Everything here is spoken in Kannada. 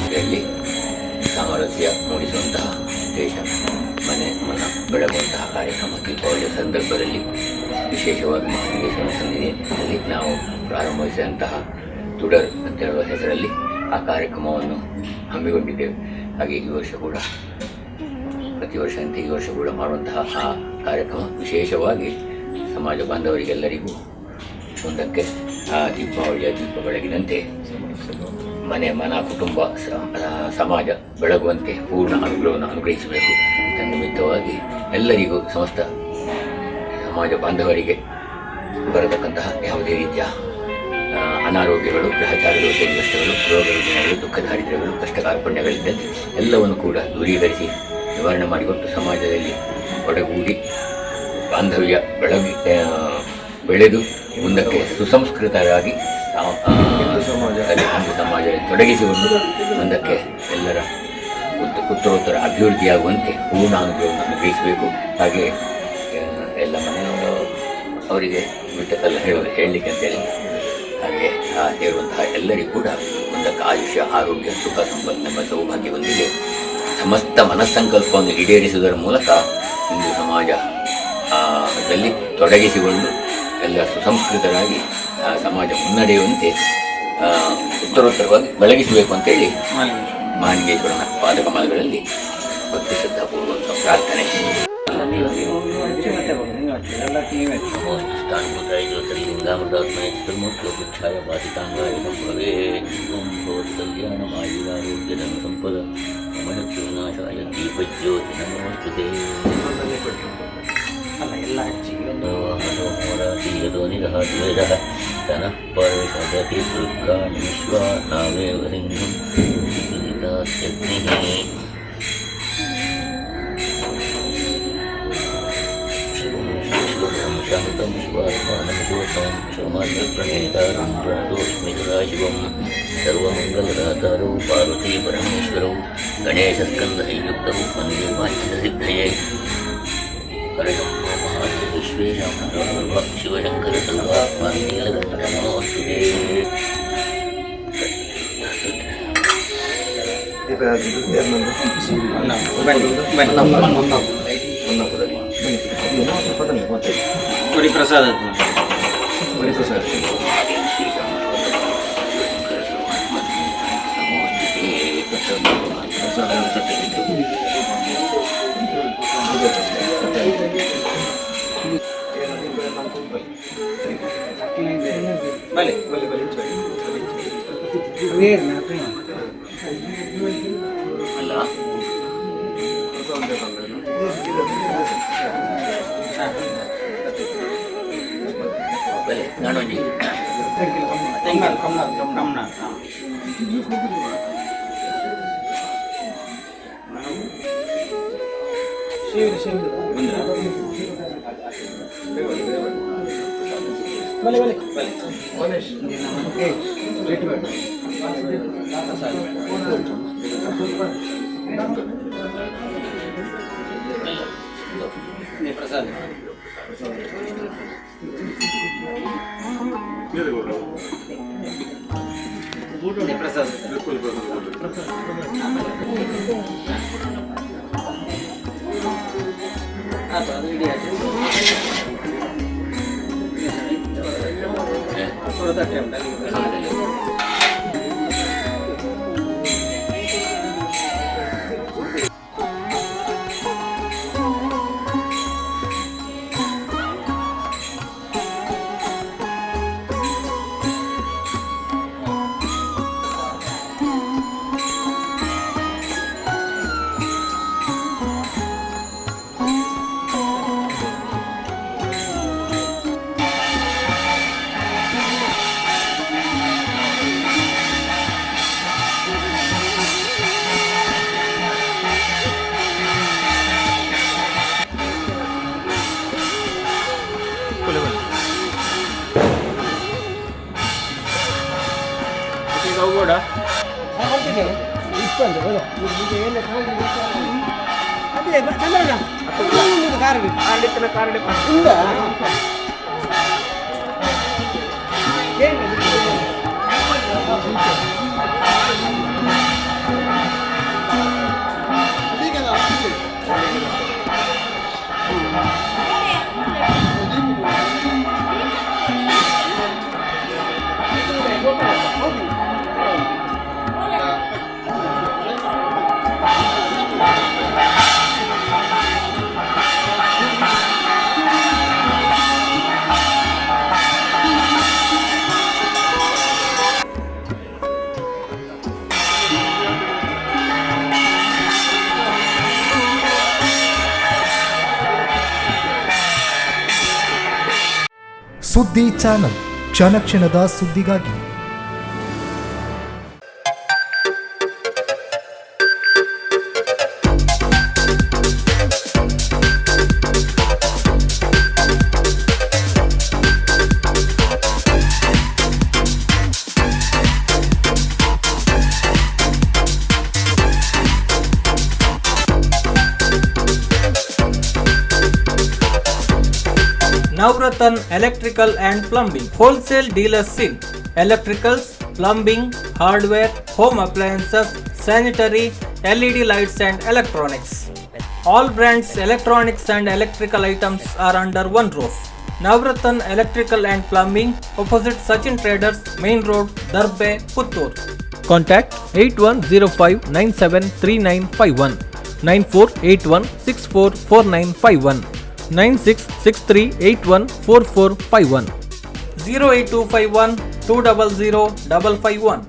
ಇದರಲ್ಲಿ ಸಾಮರಸ್ಯ ಮೂಡಿಸುವಂತಹ ದೇಶ ಮನೆ ಮನ ಬೆಳಗುವಂತಹ ಕಾರ್ಯಕ್ರಮ ದೀಪಾವಳಿಯ ಸಂದರ್ಭದಲ್ಲಿ ವಿಶೇಷವಾಗಿ ಮಹಾಲಿಂಗೇಶ್ವರ ಸನ್ನಿಧಿಯಲ್ಲಿ ನಾವು ಪ್ರಾರಂಭಿಸಿದಂತಹ ತುಡರ್ ಅಂತ ಹೇಳುವ ಹೆಸರಲ್ಲಿ ಆ ಕಾರ್ಯಕ್ರಮವನ್ನು ಹಮ್ಮಿಕೊಂಡಿದ್ದೇವೆ. ಹಾಗೆ ಈ ವರ್ಷ ಕೂಡ ಪ್ರತಿ ವರ್ಷದಂತೆ ಈ ವರ್ಷ ಕೂಡ ಮಾಡುವಂತಹ ಆ ಕಾರ್ಯಕ್ರಮ ವಿಶೇಷವಾಗಿ ಸಮಾಜ ಬಾಂಧವರಿಗೆಲ್ಲರಿಗೂ ಮುಂದಕ್ಕೆ ಆ ದೀಪಾವಳಿಯ ದೀಪ ಬೆಳಗಿನಂತೆ ಮನೆ ಮನ ಕುಟುಂಬ ಸಮಾಜ ಬೆಳಗುವಂತೆ ಪೂರ್ಣ ಅನುಗ್ರಹವನ್ನು ಅನುಗ್ರಹಿಸಬೇಕು. ತನ್ನಿಮಿತ್ತವಾಗಿ ಎಲ್ಲರಿಗೂ ಸಮಸ್ತ ಸಮಾಜ ಬಾಂಧವರಿಗೆ ಬರತಕ್ಕಂತಹ ಯಾವುದೇ ರೀತಿಯ ಅನಾರೋಗ್ಯಗಳು, ಗ್ರಹಚಾರ ದೋಷ ನಷ್ಟಗಳು, ರೋಗ ರುಜಿನಗಳು, ದುಃಖ ದಾರಿದ್ರ್ಯಗಳು, ಕಷ್ಟ ಕಾರ್ಪಣ್ಯಗಳಿದ್ದಲ್ಲಿ ಎಲ್ಲವನ್ನು ಕೂಡ ದೂರೀಕರಿಸಿ ನಿವಾರಣೆ ಮಾಡಿಕೊಟ್ಟು ಸಮಾಜದಲ್ಲಿ ಒಡಗೂಡಿ ಬಾಂಧವ್ಯ ಬೆಳೆದು ಮುಂದಕ್ಕೆ ಸುಸಂಸ್ಕೃತರಾಗಿ ಸಮಾಜದಲ್ಲಿ ತೊಡಗಿಸಿಕೊಂಡು ಮುಂದಕ್ಕೆ ಎಲ್ಲರ ಉತ್ತರೋತ್ತರ ಅಭಿವೃದ್ಧಿಯಾಗುವಂತೆ ಪೂರ್ಣ ಅನುಗ್ರಹವನ್ನು ಅನುಗ್ರಹಿಸಬೇಕು. ಹಾಗೆ ಎಲ್ಲ ಮನೆಯವರು ಅವರಿಗೆ ಬಿಟ್ಟಲ್ಲ ಹೇಳಲಿಕ್ಕೆ ಅಂತೇಳಿ ಹಾಗೆ ಹೇಳುವಂತಹ ಎಲ್ಲರಿಗೂ ಕೂಡ ಮುಂದಕ್ಕೆ ಆಯುಷ್ಯ, ಆರೋಗ್ಯ, ಸುಖ, ಸಂಪತ್ತು ಎಂಬ ಸೌಭಾಗ್ಯವೊಂದಿಗೆ ಸಮಸ್ತ ಮನಸ್ಸಂಕಲ್ಪವನ್ನು ಈಡೇರಿಸುವುದರ ಮೂಲಕ ಹಿಂದೂ ಸಮಾಜದಲ್ಲಿ ತೊಡಗಿಸಿಕೊಂಡು ಎಲ್ಲ ಸುಸಂಸ್ಕೃತರಾಗಿ ಸಮಾಜ ಮುನ್ನಡೆಯುವಂತೆ ಉತ್ತರೋತ್ತರವಾಗಿ ಬೆಳಗಿಸಬೇಕು ಅಂತೇಳಿ ಮಹಾಲಿಂಗೇಶ್ವರನ ಪಾದಕಮಲಗಳಲ್ಲಿ ಭಕ್ತಿ ಶ್ರದ್ಧಾಪೂರ್ವಕ ಪ್ರಾರ್ಥನೆ. ಲಿಂಗಾಮೃತಾತ್ಮಯಮೋಕ್ಷಾಯ ಬಾಧಿತಾಂಗಾಯ ಸಂಭವೇ ಕಲ್ಯಾಣಮಾಯುರಾರೋಗ್ಯದ ಸಂಪದ ಮನಸ್ಸುನಾಶಾಯ ದೀಪಜ್ಯೋತಿ ನಮೋಸ್ತುತೇ. ತೀಯದೋನಿರಹದ್ವೇದಃ ತನಃ ಪರಷದತಿ ದುರ್ಗಾಣಿ ವಿಶ್ವಾ ನಾವೇವ ಸಿಂಧುಂ ವಿದಿತಾಸ್ಯಗ್ನಿಃ. ಶಾಂತಂ ಶಿವಾತ್ಮಾನಂ ಶಿವತಂ ಶಿವಮಾರ್ಗಪ್ರಣೇತಾರಂ ಪ್ರಣತೋಸ್ಮಿತರಾಶಿವಂ ಸರ್ವಮಂಗಲದಾತಾರೌ ಪಾರ್ವತೀ ಪರಮೇಶ್ವರೌ ಗಣೇಶಸ್ಕಂದಯುಕ್ತೌ ವಂದೇ ವಾಚ್ಯಸಿದ್ಧಯೇ. ಹರಯಂ ಮಹಾದೇವ ವಿಶ್ವೇಶಾಂ ಶಿವಶಂಕರ ಸರ್ವಾತ್ಮನೀಲಗಂಧ ನಮೋಸ್ತುತೇ. ಪ್ರಸಾದ ಅಲ್ಲ ನಾನೊಂದು ಪ್ರಸಾದ ಪ್ರಸಾದ ಅದು ಇಡೀ ತಟ್ಟೆ ಉಂಟು. ಕೂಡ ಸುದ್ದಿ ಚಾನಲ್ ಕ್ಷಣ ಕ್ಷಣದ ಸುದ್ದಿಗಾಗಿ. Navratna Electrical and Plumbing Wholesale Dealers in Electricals, Plumbing, Hardware, Home Appliances, Sanitary, LED Lights and Electronics. All brands electronics and electrical items are under one roof. Navratna Electrical and Plumbing, opposite Sachin Traders, Main Road, Darbe, Puttur. Contact 8105973951, 9481644951, 9663814451, 08251 200 551.